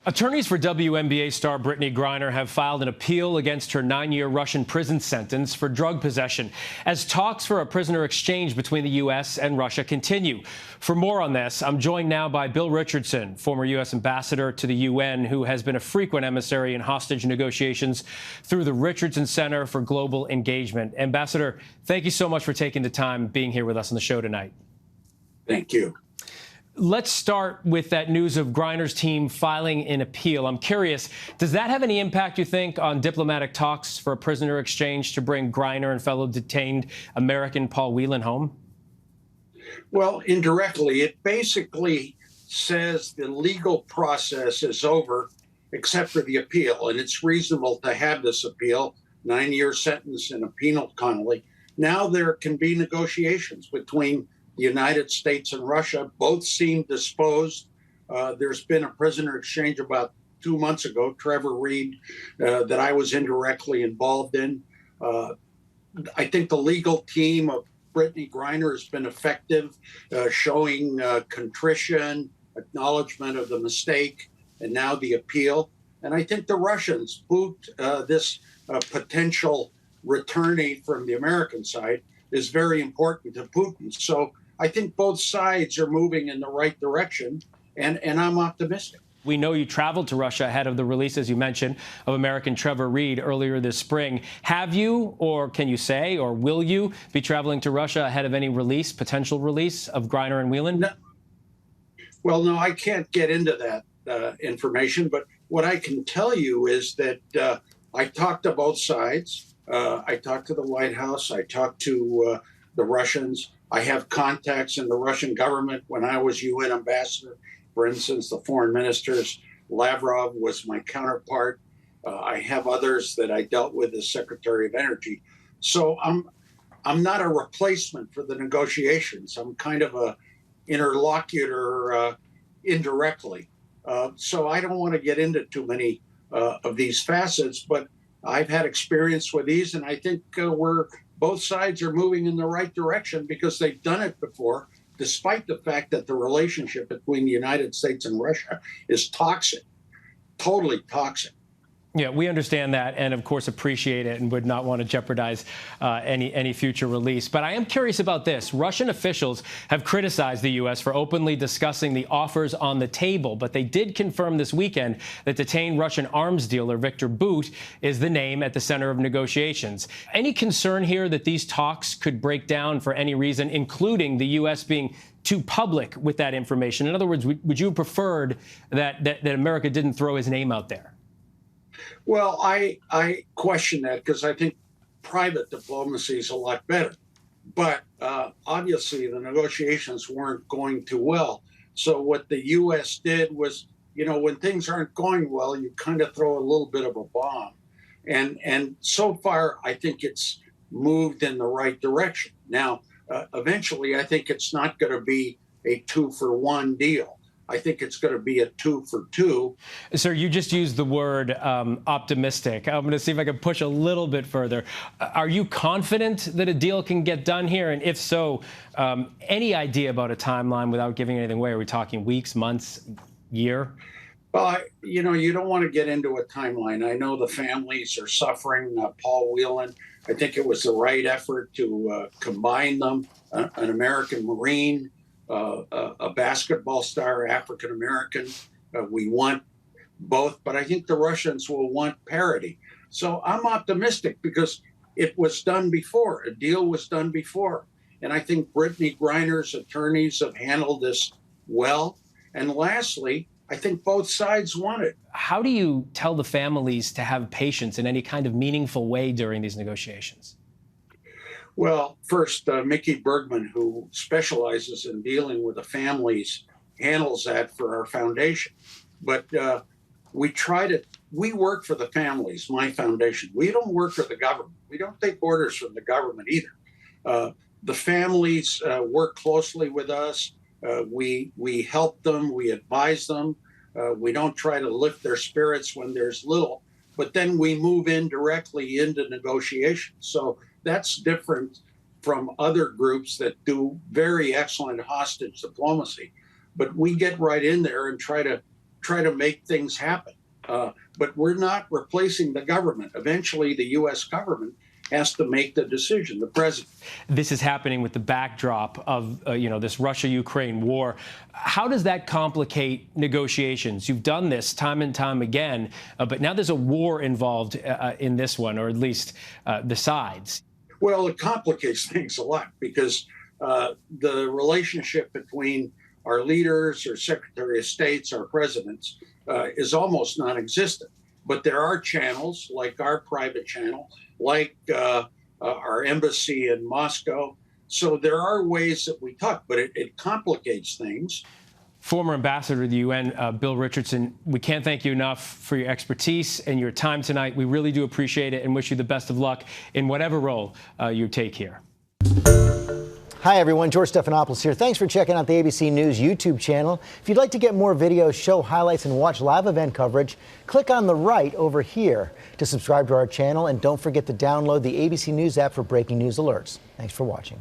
Attorneys for WNBA star Brittney Griner have filed an appeal against her 9-year Russian prison sentence for drug possession as talks for a prisoner exchange between the U.S. and Russia continue. For more on this, I'm joined now by Bill Richardson, former U.S. ambassador to the UN, who has been a frequent emissary in hostage negotiations through the Richardson Center for Global Engagement. Ambassador, thank you so much for taking the time being here with us on the show tonight. Thank you. Let's start with that news of Griner's team filing an appeal. I'm curious, does that have any impact, you think, on diplomatic talks for a prisoner exchange to bring Griner and fellow detained American Paul Wehlan home? Well, indirectly, it basically says the legal process is over except for the appeal, and it's reasonable to have this appeal, 9-year sentence and a penal penalty. Now there can be negotiations between the United States and Russia. Both seem disposed. There's been a prisoner exchange about 2 months ago, Trevor Reed, that I was indirectly involved in. I think the legal team of Brittney Griner has been effective, showing contrition, acknowledgement of the mistake, and now the appeal. And I think the Russians boot this potential returnee from the American side is very important to Putin. So I think both sides are moving in the right direction, and I'm optimistic. We know you traveled to Russia ahead of the release, as you mentioned, of American Trevor Reed earlier this spring. Have you, or can you say, or will you be traveling to Russia ahead of any release, potential release of Griner and Wehlan? No. Well, no, I can't get into that information, but what I can tell you is that I talked to both sides. I talked to the White House. I talked to the Russians. I have contacts in the Russian government. When I was UN ambassador, for instance, the foreign ministers, Lavrov was my counterpart. I have others that I dealt with as Secretary of Energy. So I'm not a replacement for the negotiations. I'm kind of a interlocutor indirectly. So I don't want to get into too many of these facets, but I've had experience with these, and I think both sides are moving in the right direction because they've done it before, despite the fact that the relationship between the United States and Russia is toxic, totally toxic. Yeah, we understand that and, of course, appreciate it and would not want to jeopardize any future release. But I am curious about this. Russian officials have criticized the U.S. for openly discussing the offers on the table, but they did confirm this weekend that detained Russian arms dealer Viktor Bout is the name at the center of negotiations. Any concern here that these talks could break down for any reason, including the U.S. being too public with that information? In other words, would you have preferred that America didn't throw his name out there? Well, I question that because I think private diplomacy is a lot better. But obviously, the negotiations weren't going too well. So what the U.S. did was, when things aren't going well, you kind of throw a little bit of a bomb. And so far, I think it's moved in the right direction. Now, eventually, I think it's not going to be a 2-for-1 deal. I think it's going to be a 2-for-2. Sir, you just used the word optimistic. I'm going to see if I can push a little bit further. Are you confident that a deal can get done here? And if so, any idea about a timeline without giving anything away? Are we talking weeks, months, year? Well, you don't want to get into a timeline. I know the families are suffering. Paul Wehlan, I think it was the right effort to combine them, an American Marine, a basketball star, African-American. We want both, but I think the Russians will want parity. So I'm optimistic because it was done before. A deal was done before. And I think Brittney Griner's attorneys have handled this well. And lastly, I think both sides want it. How do you tell the families to have patience in any kind of meaningful way during these negotiations? Well, first, Mickey Bergman, who specializes in dealing with the families, handles that for our foundation. But we work for the families, my foundation. We don't work for the government. We don't take orders from the government either. The families work closely with us. We help them. We advise them. We don't try to lift their spirits when there's little, but then we move in directly into negotiations. So that's different from other groups that do very excellent hostage diplomacy. But we get right in there and try to try to make things happen. But we're not replacing the government. Eventually, the U.S. government has to make the decision, the president. This is happening with the backdrop of, this Russia-Ukraine war. How does that complicate negotiations? You've done this time and time again, but now there's a war involved in this one, or at least the sides. Well, it complicates things a lot because the relationship between our leaders, our Secretary of States, our presidents, is almost non-existent. But there are channels, like our private channel, like our embassy in Moscow. So there are ways that we talk, but it complicates things. Former ambassador to the UN, Bill Richardson, we can't thank you enough for your expertise and your time tonight. We really do appreciate it and wish you the best of luck in whatever role you take here. Hi, everyone. George Stephanopoulos here. Thanks for checking out the ABC News YouTube channel. If you'd like to get more videos, show highlights, and watch live event coverage, click on the right over here to subscribe to our channel. And don't forget to download the ABC News app for breaking news alerts. Thanks for watching.